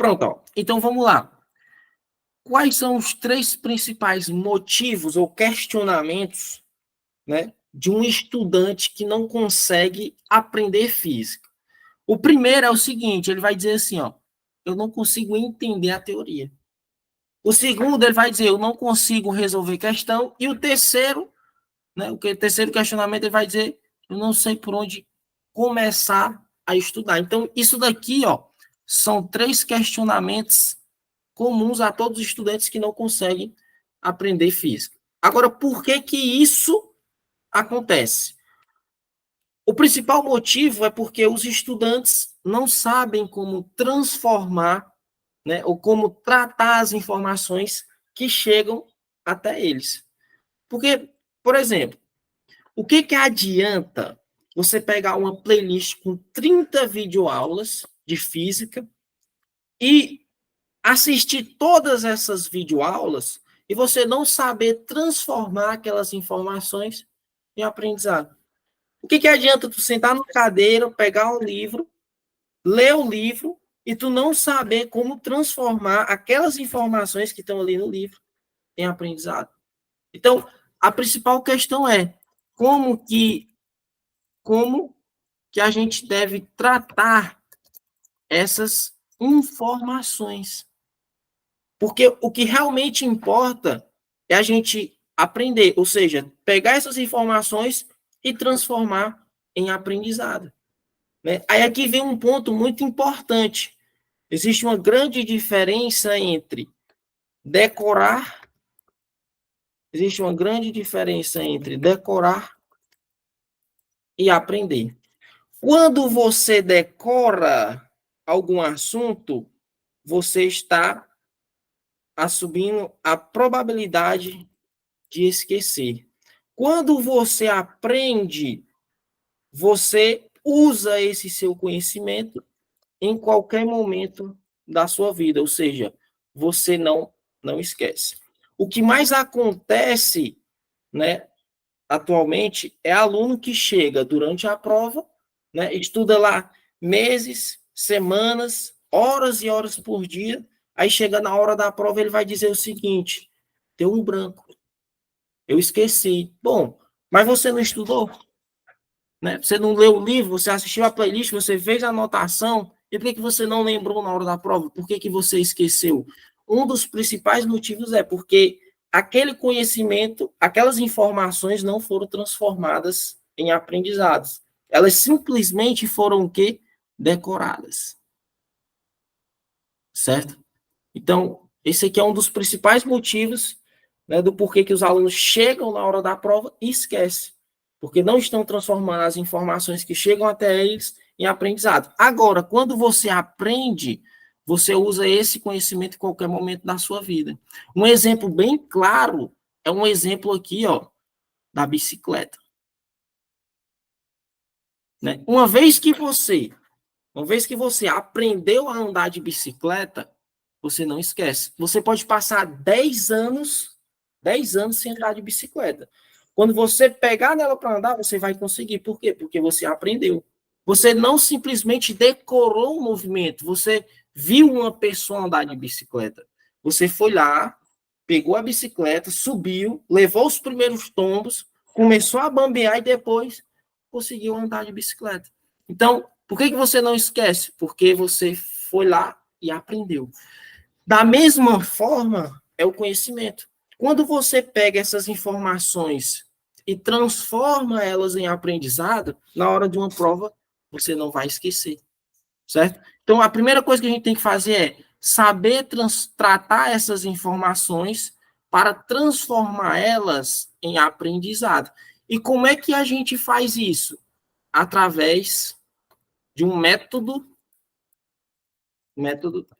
Pronto, ó. Então vamos lá. Quais são os 3 principais motivos ou questionamentos, né, de um estudante que não consegue aprender física? O primeiro é o seguinte, ele vai dizer assim, ó, eu não consigo entender a teoria. O segundo, ele vai dizer, eu não consigo resolver questão. E o terceiro, né, o terceiro questionamento, ele vai dizer, eu não sei por onde começar a estudar. Então, isso daqui, ó, são 3 questionamentos comuns a todos os estudantes que não conseguem aprender física. Agora, por que que isso acontece? O principal motivo é porque os estudantes não sabem como transformar, né, ou como tratar as informações que chegam até eles. Porque, por exemplo, o que que adianta você pegar uma playlist com 30 videoaulas de física e assistir todas essas videoaulas e você não saber transformar aquelas informações em aprendizado? O que que adianta tu sentar na cadeira, pegar um livro, ler o livro e tu não saber como transformar aquelas informações que estão ali no livro em aprendizado? Então, a principal questão é como que a gente deve tratar essas informações. Porque o que realmente importa é a gente aprender, ou seja, pegar essas informações e transformar em aprendizado, né? Aí aqui vem um ponto muito importante. Existe uma grande diferença entre decorar, existe uma grande diferença entre decorar e aprender. Quando você decora algum assunto, você está assumindo a probabilidade de esquecer. Quando você aprende, você usa esse seu conhecimento em qualquer momento da sua vida, ou seja, você não esquece. O que mais acontece, né, atualmente é aluno que chega durante a prova, né, estuda lá meses, semanas, horas e horas por dia, aí chega na hora da prova ele vai dizer o seguinte: deu um branco, eu esqueci. Bom, mas você não estudou, né? Você não leu o livro, você assistiu a playlist, você fez a anotação, e por que você não lembrou na hora da prova? Por que você esqueceu? Um dos principais motivos é porque aquele conhecimento, aquelas informações não foram transformadas em aprendizados. Elas simplesmente foram o quê? Decoradas. Certo? Então, esse aqui é um dos principais motivos, né, do porquê que os alunos chegam na hora da prova e esquecem, porque não estão transformando as informações que chegam até eles em aprendizado. Agora, quando você aprende, você usa esse conhecimento em qualquer momento da sua vida. Um exemplo bem claro é um exemplo aqui, ó, da bicicleta. Né? Uma vez que você aprendeu a andar de bicicleta, você não esquece. Você pode passar 10 anos sem andar de bicicleta. Quando você pegar nela para andar, você vai conseguir. Por quê? Porque você aprendeu. Você não simplesmente decorou o movimento, você viu uma pessoa andar de bicicleta. Você foi lá, pegou a bicicleta, subiu, levou os primeiros tombos, começou a bambear e depois conseguiu andar de bicicleta. Então, por que você não esquece? Porque você foi lá e aprendeu. Da mesma forma, é o conhecimento. Quando você pega essas informações e transforma elas em aprendizado, na hora de uma prova, você não vai esquecer, certo? Então, a primeira coisa que a gente tem que fazer é saber tratar essas informações para transformar elas em aprendizado. E como é que a gente faz isso? Através de um método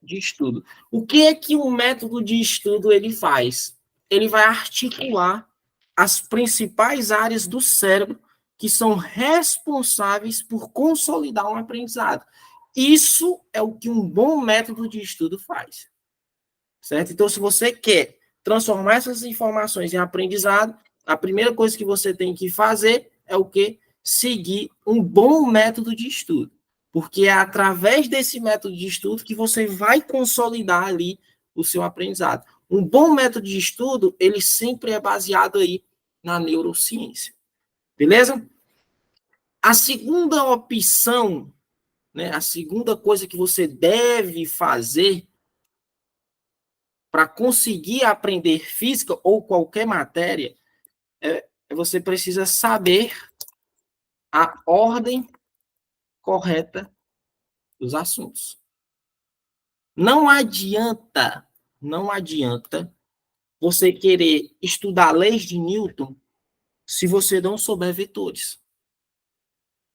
de estudo. O que é que um método de estudo ele faz? Ele vai articular as principais áreas do cérebro que são responsáveis por consolidar um aprendizado. Isso é o que um bom método de estudo faz. Certo? Então, se você quer transformar essas informações em aprendizado, a primeira coisa que você tem que fazer é o quê? Seguir um bom método de estudo. Porque é através desse método de estudo que você vai consolidar ali o seu aprendizado. Um bom método de estudo, ele sempre é baseado aí na neurociência. Beleza? A segunda opção, né, a segunda coisa que você deve fazer para conseguir aprender física ou qualquer matéria é você precisa saber a ordem correta dos assuntos. Não adianta, não adianta você querer estudar leis de Newton se você não souber vetores.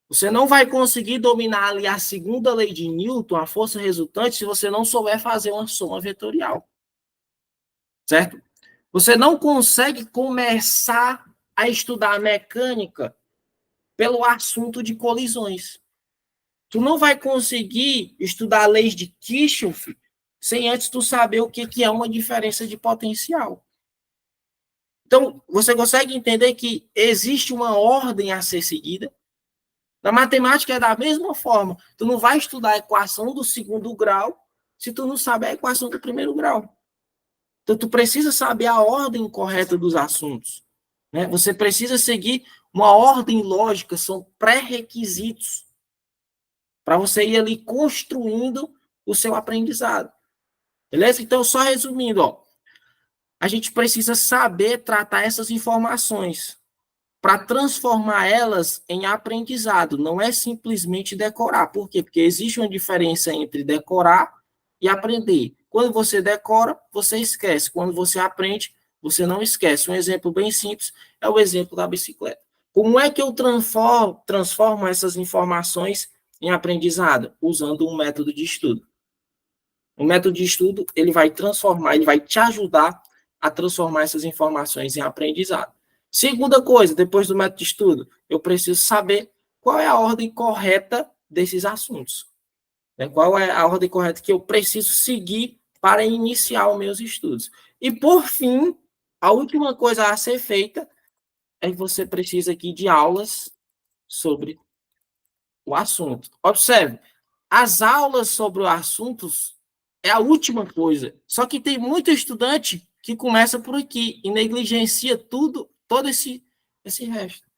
Você não vai conseguir dominar ali a segunda lei de Newton, a força resultante, se você não souber fazer uma soma vetorial. Certo? Você não consegue começar a estudar mecânica pelo assunto de colisões. Tu não vai conseguir estudar leis de Kirchhoff sem antes tu saber o que é uma diferença de potencial. Então, você consegue entender que existe uma ordem a ser seguida? Na matemática é da mesma forma. Tu não vai estudar a equação do segundo grau se tu não sabe a equação do primeiro grau. Então, tu precisa saber a ordem correta dos assuntos. Né? Você precisa seguir uma ordem lógica, são pré-requisitos para você ir ali construindo o seu aprendizado. Beleza? Então, só resumindo, ó, a gente precisa saber tratar essas informações para transformar elas em aprendizado. Não é simplesmente decorar. Por quê? Porque existe uma diferença entre decorar e aprender. Quando você decora, você esquece. Quando você aprende, você não esquece. Um exemplo bem simples é o exemplo da bicicleta. Como é que eu transformo essas informações em aprendizado? Usando um método de estudo. O método de estudo, ele vai transformar, ele vai te ajudar a transformar essas informações em aprendizado. Segunda coisa, depois do método de estudo, eu preciso saber qual é a ordem correta desses assuntos. Qual é a ordem correta que eu preciso seguir para iniciar os meus estudos. E, por fim, a última coisa a ser feita é que você precisa aqui de aulas sobre o assunto. Observe, as aulas sobre os assuntos é a última coisa. Só que tem muito estudante que começa por aqui e negligencia tudo, todo esse resto.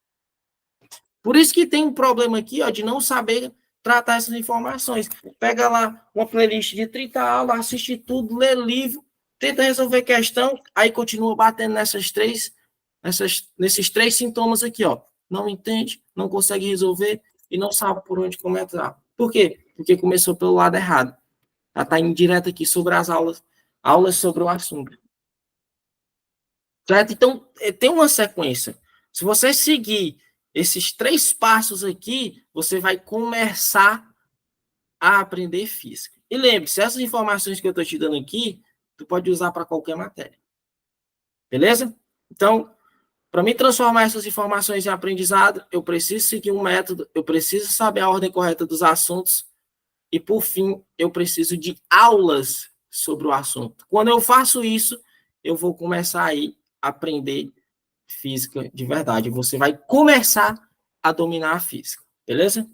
Por isso que tem um problema aqui, ó, de não saber tratar essas informações. Pega lá uma playlist de 30 aulas, assiste tudo, lê livro, tenta resolver questão, aí continua batendo nesses três sintomas aqui, ó. Não entende, não consegue resolver e não sabe por onde começar. Por quê? Porque começou pelo lado errado. Ela está indo direto aqui sobre as aulas sobre o assunto. Certo? Então, tem uma sequência. Se você seguir esses 3 passos aqui, você vai começar a aprender física. E lembre-se, essas informações que eu estou te dando aqui, tu pode usar para qualquer matéria. Beleza? Então, para me transformar essas informações em aprendizado, eu preciso seguir um método, eu preciso saber a ordem correta dos assuntos e, por fim, eu preciso de aulas sobre o assunto. Quando eu faço isso, eu vou começar aí a aprender física de verdade. Você vai começar a dominar a física, beleza?